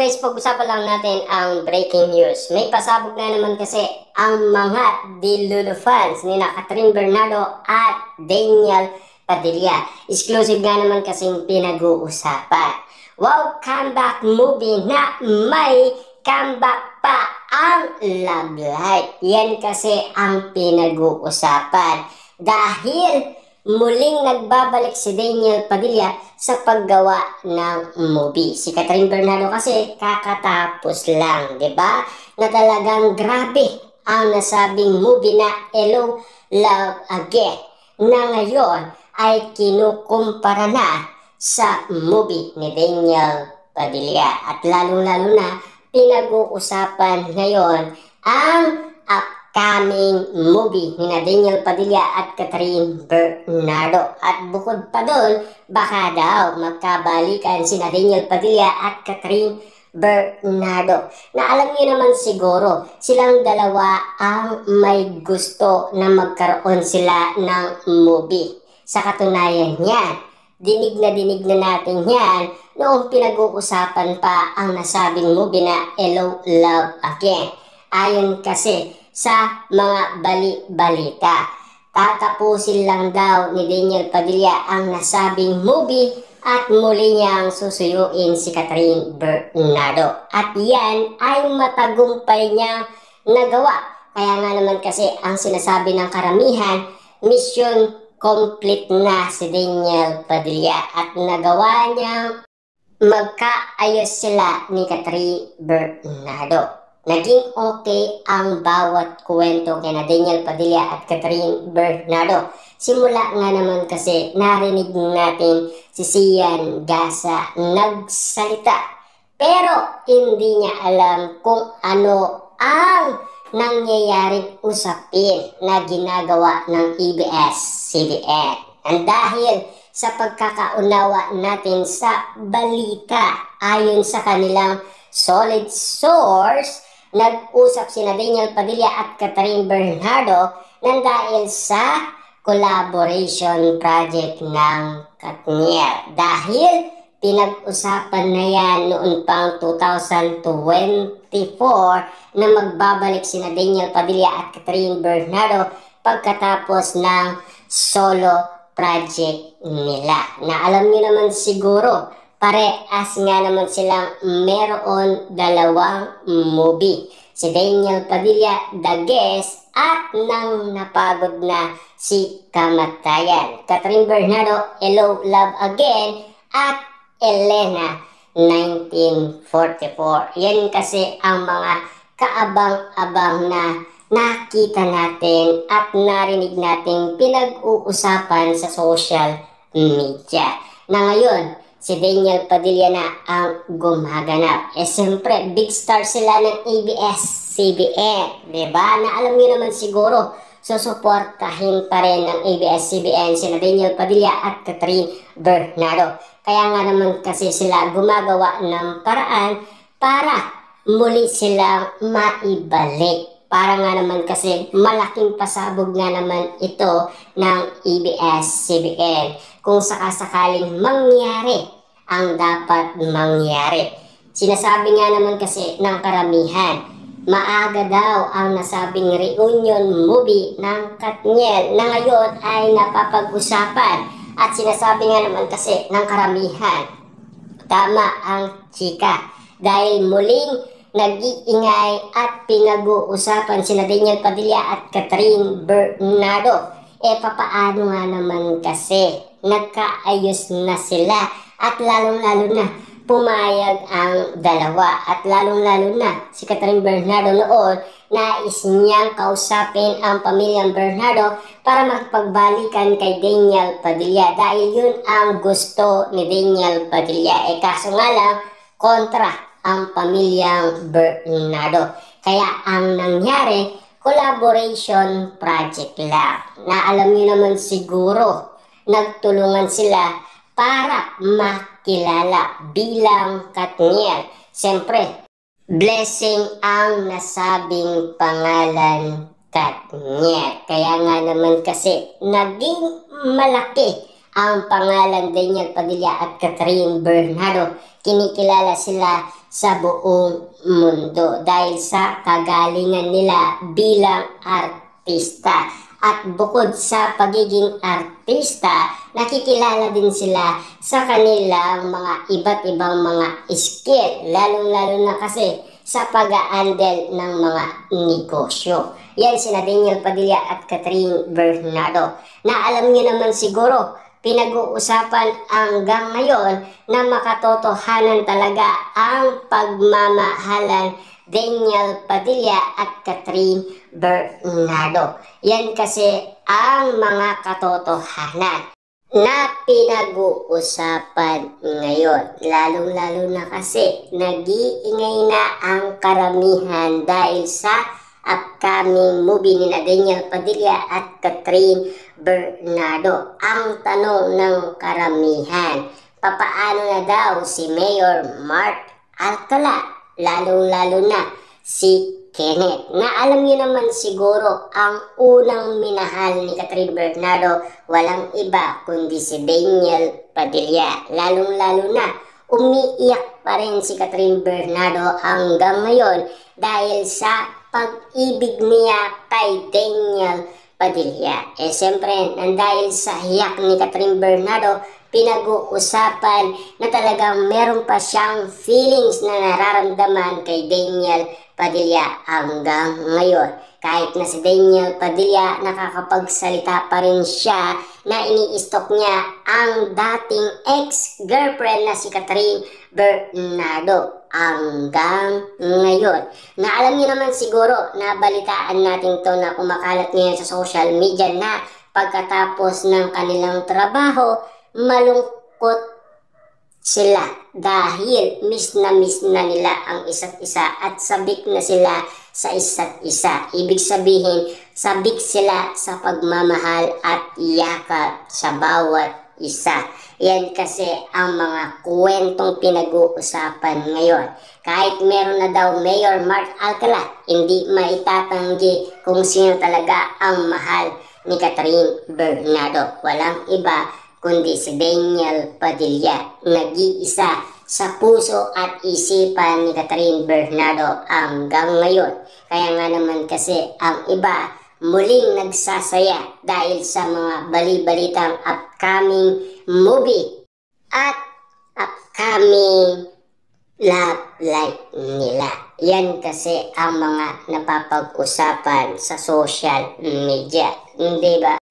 guys, pag-usapan lang natin ang breaking news. May pasabog na naman kasi ang mga Dilulu fans ni Catherine Bernardo at Daniel Padilla. Exclusive nga naman kasing pinag-uusapan. Wow, comeback movie na may comeback pa ang Love Life. Yan kasi ang pinag-uusapan. Dahil muling nagbabalik si Daniel Padilla sa paggawa ng movie. Si Catherine Bernardo kasi kakatapos lang, 'di ba? Na talagang grabe ang nasabing movie na Hello, Love Again, na ngayon ay kinukumpara na sa movie ni Daniel Padilla. At lalong-lalo na pinag-uusapan ngayon ang upcoming movie ni Daniel Padilla at Catherine Bernardo. At bukod pa doon, baka daw magkabalikan si Daniel Padilla at Catherine Bernardo. Na alam niyo naman siguro, silang dalawa ang may gusto na magkaroon sila ng movie. Sa katunayan yan, dinig na natin yan noong pinag-uusapan pa ang nasabing movie na Hello, Love Again. Ayon kasi sa mga balita, tatapusin lang daw ni Daniel Padilla ang nasabing movie at muli niyang susuyuin si Catherine Bernardo. At yan ay matagumpay niyang nagawa. Kaya nga naman kasi ang sinasabi ng karamihan, mission complete na si Daniel Padilla at nagawa niyang magkaayos sila ni Catherine Bernardo. Naging okay ang bawat kwento kay Daniel Padilla at Catherine Bernardo. Simula nga naman kasi narinig natin si Sian Gasa nagsalita. Pero hindi niya alam kung ano ang nangyayaring usapin na ginagawa ng ABS-CBN. Ang dahil sa pagkakaunawa natin sa balita, ayon sa kanilang solid source, nag-usap sina Daniel Padilla at Catherine Bernardo nang dahil sa collaboration project ng Katniel. Dahil pinag-usapan na yan noon pang 2024 na magbabalik sina Daniel Padilla at Catherine Bernardo pagkatapos ng solo project nila. Na alam niyo naman siguro, parehas nga naman silang meron dalawang movie. Si Daniel Padilla, The Guest, at nang napagod na si Kamatayan. Catherine Bernardo, Hello, Love Again, at Elena, 1944. Yan kasi ang mga kaabang-abang na nakita natin at narinig natin pinag-uusapan sa social media. Na ngayon, si Daniel Padilla na ang gumaganap. Siyempre, big star sila ng ABS-CBN. Diba? Na alam niyo naman siguro, susuportahin pa rin ng ABS-CBN sila Daniel Padilla at Catherine Bernardo. Kaya nga naman kasi sila gumagawa ng paraan para muli silang maibalik. Para nga naman kasi malaking pasabog nga naman ito ng ABS-CBN kung sakasakaling mangyari ang dapat mangyari. Sinasabi nga naman kasi ng karamihan, maaga daw ang nasabing reunion movie ng Katniel na ngayon ay napapag-usapan. At sinasabi nga naman kasi ng karamihan, tama ang chika. Dahil muling nag-iingay at pinag-uusapan sina Daniel Padilla at Catherine Bernardo. Papaano nga naman kasi nagkaayos na sila at lalong-lalo na pumayag ang dalawa. At lalong-lalo na si Catherine Bernardo noon, nais niyang kausapin ang pamilyang Bernardo para magpagbalikan kay Daniel Padilla. Dahil yun ang gusto ni Daniel Padilla. Kaso nga lang, kontra ang pamilyang Bernardo. Kaya ang nangyari, collaboration project lang. Na alam niyo naman siguro, nagtulungan sila para makilala bilang Katniel. Siyempre, blessing ang nasabing pangalan Katniel. Kaya nga naman kasi naging malaki ang pangalan Daniel Padilla at Catherine Bernardo. Kinikilala sila sa buong mundo dahil sa kagalingan nila bilang artista. At bukod sa pagiging artista, nakikilala din sila sa kanilang mga iba't ibang mga skill, lalong-lalo na kasi sa pag-aandel ng mga negosyo. Yan sina Daniel Padilla at Catherine Bernardo. Na alam niyo naman siguro, pinag-uusapan hanggang ngayon na makatotohanan talaga ang pagmamahalan Daniel Padilla at Catherine Bernardo. Yan kasi ang mga katotohanan na pinag-uusapan ngayon. Lalong-lalo na kasi nag-iingay na ang karamihan dahil sa upcoming movie ni Daniel Padilla at Catherine Bernardo. Ang tanong ng karamihan, papaano na daw si Mayor Mark Alcala, lalong-lalo na si Kenneth, na alam niyo naman siguro ang unang minahal ni Catherine Bernardo walang iba kundi si Daniel Padilla. Lalong-lalo na umiiyak pa rin si Catherine Bernardo hanggang ngayon dahil sa pag-ibig niya kay Daniel Padilla. Siyempre, dahil sa hiyak ni Catherine Bernardo, pinag-uusapan na talagang meron pa siyang feelings na nararamdaman kay Daniel Padilla hanggang ngayon. Kahit na si Daniel Padilla, nakakapagsalita pa rin siya na ini-stalk niya ang dating ex-girlfriend na si Catherine Bernardo hanggang ngayon. Na alam niyo naman siguro, nabalitaan natin to na kumakalat ngayon sa social media na pagkatapos ng kanilang trabaho, malungkot sila dahil miss na nila ang isa't isa at sabik na sila sa isa't isa. Ibig sabihin, sabik sila sa pagmamahal at yakap sa bawat isa. Yan kasi ang mga kwentong pinag-uusapan ngayon. Kahit meron na daw Mayor Mark Alcala, hindi maitatanggi kung sino talaga ang mahal ni Catherine Bernardo. Walang iba kundi si Daniel Padilla, nag-iisa sa puso at isipan ni Catherine Bernardo hanggang ngayon. Kaya nga naman kasi ang iba muling nagsasaya dahil sa mga bali-balitang upcoming movie at upcoming love life nila. Yan kasi ang mga napapag-usapan sa social media, hindi ba?